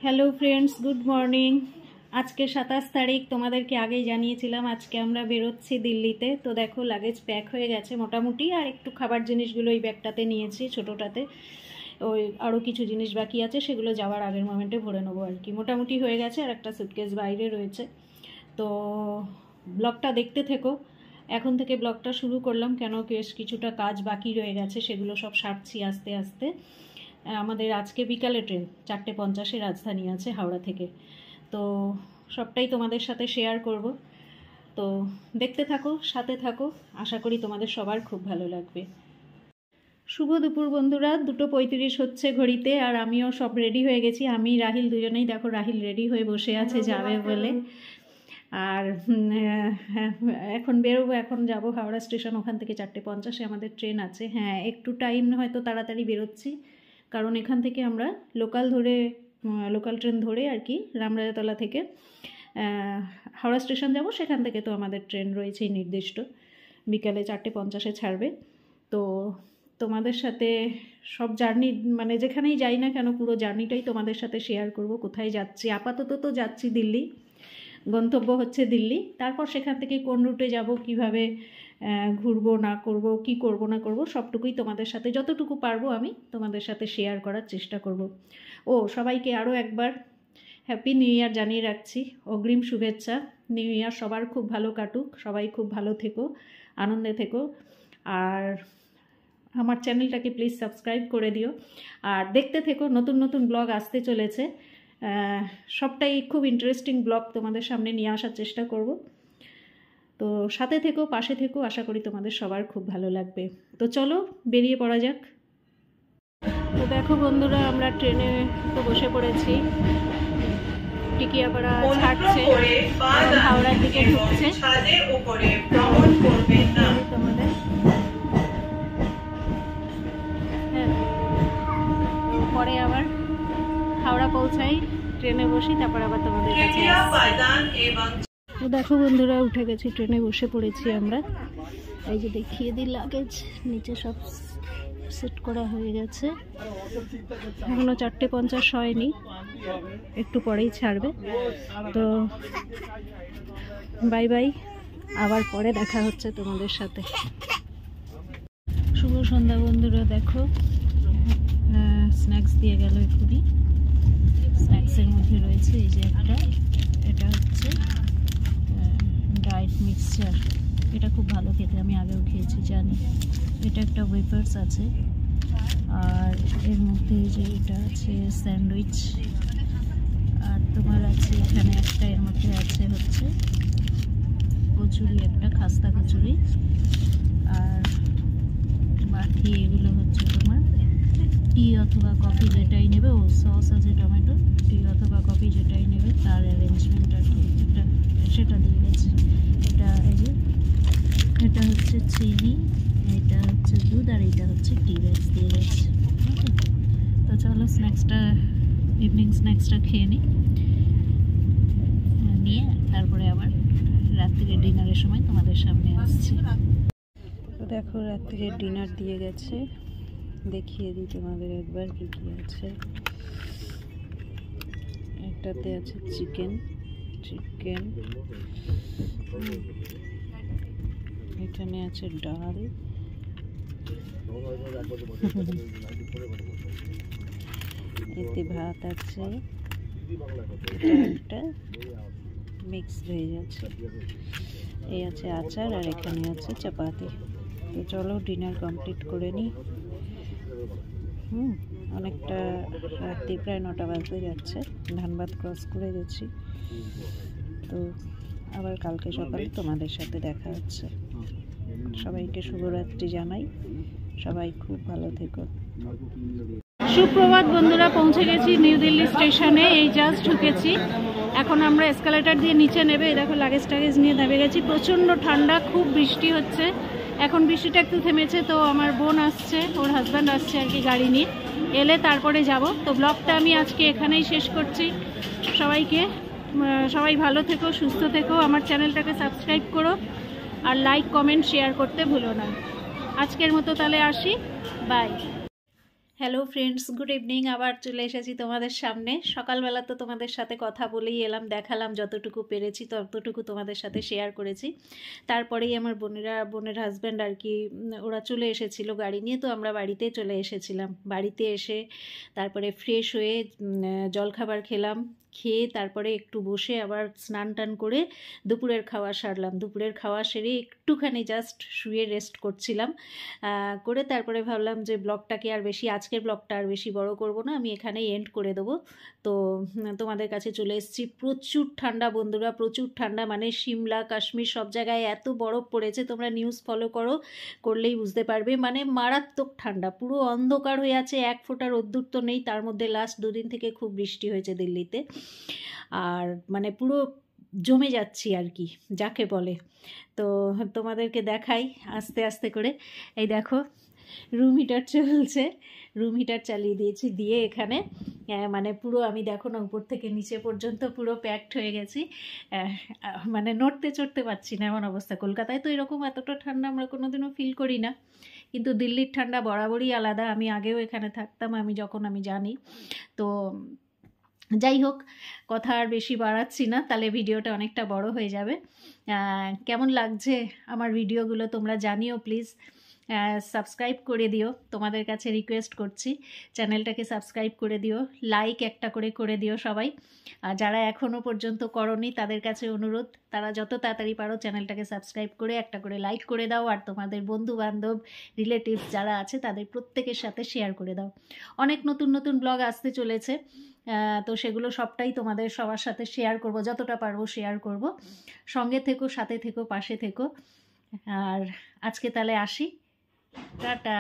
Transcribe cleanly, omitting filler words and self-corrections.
Hello friends, good morning. আজকে 27 তারিখ, তোমাদেরকে আগেই জানিয়েছিলাম আজকে আমরা বেরোচ্ছি দিল্লিতে। তো দেখো লাগেজ প্যাক হয়ে গেছে মোটামুটি, আর একটু খাবার জিনিসগুলো এই ব্যাগটাতে নিয়েছি, ছোটোটাতে। ওই আরও কিছু জিনিস বাকি আছে, সেগুলো যাওয়ার আগের মোমেন্টে ভরে নেবো আর কি। মোটামুটি হয়ে গেছে, আর একটা সুটকেস বাইরে রয়েছে। তো ব্লগটা দেখতে থেকো। এখন থেকে ব্লগটা শুরু করলাম, কেন বেশ কিছুটা কাজ বাকি রয়ে গেছে, সেগুলো সব সারছি আস্তে আস্তে। আমাদের আজকে বিকালে ট্রেন 4:50 রাজধানী আছে হাওড়া থেকে। তো সবটাই তোমাদের সাথে শেয়ার করব। তো দেখতে থাকো, সাথে থাকো, আশা করি তোমাদের সবার খুব ভালো লাগবে। শুভ দুপুর বন্ধুরা, 2:35 হচ্ছে ঘড়িতে, আর আমিও সব রেডি হয়ে গেছি। আমি রাহিল দুজনেই, দেখো রাহিল রেডি হয়ে বসে আছে যাবে বলে। আর এখন বেরোবো, এখন যাব হাওড়া স্টেশন, ওখান থেকে 4:50 আমাদের ট্রেন আছে। হ্যাঁ, একটু টাইম হয়তো তাড়াতাড়ি বেরোচ্ছি, কারণ এখান থেকে আমরা লোকাল ট্রেন ধরে আর কি রামরাজাতলা থেকে হাওড়া স্টেশন যাব। সেখান থেকে তো আমাদের ট্রেন রয়েছেই নির্দিষ্ট, বিকালে 4:50 ছাড়বে। তো তোমাদের সাথে সব জার্নি, মানে যেখানেই যাই না কেন পুরো জার্নিটাই তোমাদের সাথে শেয়ার করব। কোথায় যাচ্ছি, আপাতত তো যাচ্ছি দিল্লি, গন্তব্য হচ্ছে দিল্লি। তারপর সেখান থেকে কোন রুটে যাব, কিভাবে ঘুরবো না করব, কি করব না করব, সবটুকুই তোমাদের সাথে যতটুকু পারবো আমি তোমাদের সাথে শেয়ার করার চেষ্টা করব। ও সবাইকে আরও একবার হ্যাপি নিউ ইয়ার জানিয়ে রাখছি, অগ্রিম শুভেচ্ছা। নিউ ইয়ার সবার খুব ভালো কাটুক, সবাই খুব ভালো থেকো, আনন্দে থেকো। আর আমার চ্যানেলটাকে প্লিজ সাবস্ক্রাইব করে দিও, আর দেখতে থেকো, নতুন নতুন ব্লগ আসতে চলেছে। সবটাই খুব ইন্টারেস্টিং ব্লগ তোমাদের সামনে নিয়ে আসার চেষ্টা করব। তো সাথে থেকো, পাশে থেকো, আশা করি তোমাদের সবার খুব ভালো লাগবে। তো চলো বেরিয়ে পড়া যাক। তো দেখো বন্ধুরা, আমরা ট্রেনে তো বসে পড়েছি। টিকিয়াপাড়া ছাড়ছে, হাওড়ার দিকে ঢুকছে। তোমাদের পরে আবার হাওড়া পৌঁছাই, ট্রেনে বসি, তারপর আবার তোমাদের কাছে। তো দেখো বন্ধুরা, উঠে গেছি, ট্রেনে বসে পড়েছি আমরা। এই যে দেখিয়ে দিই, লাগেজ নিচে সব সেট করা হয়ে গেছে। এখনো 4:50 হয়নি, একটু পরেই ছাড়বে। তো বাই বাই, আবার পরে দেখা হচ্ছে তোমাদের সাথে। শুভ সন্ধ্যা বন্ধুরা, দেখো স্ন্যাক্স দিয়ে গেল এক্ষুনি। স্ন্যাক্সের মধ্যে রয়েছে এই যে এটা হচ্ছে ডায়েট মিক্সচার। এটা খুব ভালো খেতে, আমি আগেও খেয়েছি, জানি। এটা একটা ওয়েফার্স আছে, আর এর মধ্যে যে এটা আছে স্যান্ডউইচ, আর তোমার আছে এখানে একটা, এর মধ্যে আছে হচ্ছে কচুরি, একটা খাস্তা কচুরি। আর বাকি এগুলো হচ্ছে তোমার টি অথবা কফি, যেটাই নেবে। ও সস আছে টমেটো, টি অথবা কফি যেটাই নেবে তার অ্যারেঞ্জমেন্ট আর কি, একটা সেটা দিয়ে গেছে। এটা এই যে এটা হচ্ছে চিনি, এটা হচ্ছে দুধ, আর এটা হচ্ছে টি ব্যাগস দিয়ে গেছে। ওকে, তো চলো স্ন্যাক্সটা, ইভিনিং স্ন্যাক্সটা খেয়ে নিয়ে তারপরে আবার রাত্রিরে ডিনারের সময় তোমাদের সামনে আসছি। তো দেখো রাত্রিরে ডিনার দিয়ে গেছে, দেখিয়ে দিই তোমাদের একবার কি কি আছে। একটাতে আছে চিকেন, এখানে আছে ডাল, এতে ভাত আছে, একটা মিক্স ভেজ আছে, এই আছে আচার, আর এখানে আছে চাপাতি। তো চলো ডিনার কমপ্লিট করে নিই। অনেকটা রাত্রি, প্রায় 9টা বাজতে যাচ্ছে, ধানবাদ ক্রস করে গেছি। তো আবার কালকে সকালে তোমাদের সাথে দেখা হচ্ছে। সবাইকে শুভরাত্রি জানাই, সবাই খুব ভালো থেকো। সুপ্রভাত বন্ধুরা, পৌঁছে গেছি নিউ দিল্লি স্টেশনে, এই জাস্ট ঢুকেছি। এখন আমরা এসকালেটার দিয়ে নিচে নেবে। দেখো লাগেজ টাগেজ নিয়ে নেমে গেছি। প্রচণ্ড ঠান্ডা, খুব বৃষ্টি হচ্ছে। এখন বৃষ্টিটা একটু থেমেছে। তো আমার বোন আসছে, ওর হাজব্যান্ড আসছে আর কি গাড়ি নিয়ে, এলে তারপরে যাব। তো ব্লগটা আমি আজকে এখানেই শেষ করছি। সবাই ভালো থেকো, সুস্থ থেকো, আমার চ্যানেলটাকে সাবস্ক্রাইব করো, আর লাইক কমেন্ট শেয়ার করতে ভুলো না। আজকের মতো তাহলে আসি, bye. Hello friends, good evening. আবার চলে এসেছি তোমাদের সামনে। সকালবেলা তো তোমাদের সাথে কথা বলেই এলাম, দেখালাম যতটুকু পেরেছি ততটুকু তোমাদের সাথে শেয়ার করেছি। তারপরেই আমার বোনের হাজব্যান্ড আর কি, ওরা চলে এসেছিল গাড়ি নিয়ে, তো আমরা বাড়িতে চলে এসেছিলাম। বাড়িতে এসে তারপরে ফ্রেশ হয়ে জলখাবার খেলাম, খেয়ে তারপরে একটু বসে আবার স্নান টান করে দুপুরের খাওয়া সারলাম। দুপুরের খাওয়া সেরে একটুখানি জাস্ট শুয়ে রেস্ট করছিলাম, করে তারপরে ভাবলাম যে ব্লগটাকে আর বেশি, আজকের ব্লগটা আর বেশি বড় করব না, আমি এখানেই এন্ড করে দেবো। তো তোমাদের কাছে চলে এসেছি। প্রচুর ঠান্ডা বন্ধুরা, প্রচুর ঠান্ডা, মানে সিমলা কাশ্মীর সব জায়গায় এত বরফ পড়েছে, তোমরা নিউজ ফলো করলেই বুঝতে পারবে। মানে মারাত্মক ঠান্ডা, পুরো অন্ধকার হয়ে আছে, এক ফোঁটা রোদ্দুর তো নেই। তার মধ্যে লাস্ট 2 দিন থেকে খুব বৃষ্টি হয়েছে দিল্লিতে, আর মানে পুরো জমে যাচ্ছি আর কি, যাকে বলে। তো তোমাদেরকে দেখাই আস্তে আস্তে করে। এই দেখো, রুম হিটার চলছে, রুম হিটার চালিয়ে দিয়েছি, দিয়ে এখানে মানে পুরো আমি দেখো না উপর থেকে নিচে পর্যন্ত পুরো প্যাকড হয়ে গেছি। মানে নড়তে চড়তে পারছি না এমন অবস্থা। কলকাতায় তো এরকম এতটা ঠান্ডা আমরা কোনোদিনও ফিল করি না, কিন্তু দিল্লির ঠান্ডা বরাবরই আলাদা। আমি আগেও এখানে থাকতাম, আমি জানি। তো যাই হোক, কথা আর বেশি বাড়াচ্ছি না, তাহলে ভিডিওটা অনেকটা বড় হয়ে যাবে। কেমন লাগছে আমার ভিডিওগুলো তোমরা জানিও প্লিজ। সাবস্ক্রাইব করে দিও, তোমাদের কাছে রিকোয়েস্ট করছি, চ্যানেলটাকে সাবস্ক্রাইব করে দিও, লাইক একটা করে দিও সবাই। আর যারা এখনও পর্যন্ত করনি তাদের কাছে অনুরোধ, তারা যত তাড়াতাড়ি পারো চ্যানেলটাকে সাবস্ক্রাইব করে একটা করে লাইক করে দাও, আর তোমাদের বন্ধু বান্ধব রিলেটিভস যারা আছে তাদের প্রত্যেকের সাথে শেয়ার করে দাও। অনেক নতুন নতুন ব্লগ আসতে চলেছে, তো সেগুলো সবটাই তোমাদের সবার সাথে শেয়ার করব, যতটা পারবো শেয়ার করব। সঙ্গে থেকো, সাথে থেকো, পাশে থেকো। আর আজকে তাহলে আসি, টাটা।